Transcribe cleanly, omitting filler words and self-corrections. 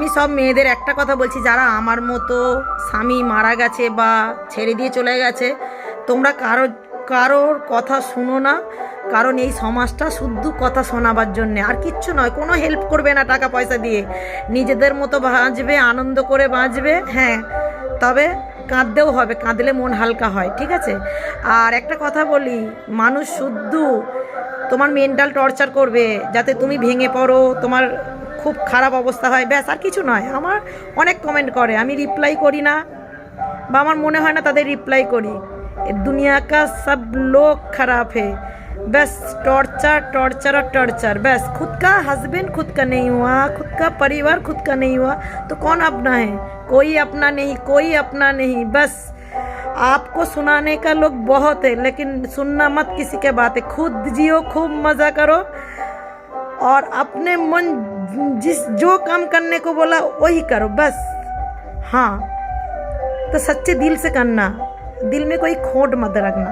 আমি সব মেয়েদের একটা কথা বলছি, যারা আমার মতো স্বামী মারা গেছে বা ছেড়ে দিয়ে চলে গেছে, তোমরা কারোর কথা শুনো না। কারণ এই সমাজটা শুদ্ধ কথা শোনাবার জন্যে, আর কিচ্ছু নয়। কোনো হেল্প করবে না টাকা পয়সা দিয়ে, নিজেদের মতো বাঁচবে, আনন্দ করে বাঁচবে। হ্যাঁ, তবে কাঁদতেও হবে, কাঁদলে মন হালকা হয়, ঠিক আছে? আর একটা কথা বলি, মানুষ শুদ্ধ তোমার মেন্টাল টর্চার করবে যাতে তুমি ভেঙে পড়ো, তোমার খুব খারাপ অবস্থা হয়, ব্যাস, আর কিছু নয়। আমার অনেক কমেন্ট করে, আমি রিপ্লাই করি না, বা আমার মনে হয় না তাদের রিপ্লাই করি। दुनिया का सब लोग खराब है, बस टॉर्चर टॉर्चर और टॉर्चर। बस खुद का हस्बैंड खुद का नहीं हुआ, खुद का परिवार खुद का नहीं हुआ, तो कौन अपना है? कोई अपना नहीं, कोई अपना नहीं। बस आपको सुनाने का लोग बहुत है, लेकिन सुनना मत किसी के बातें। खुद जियो, खूब मज़ा करो, और अपने मन जो काम करने को बोला वही करो, बस। हाँ, तो सच्चे दिल से करना, दिल में कोई खोट मत रखना।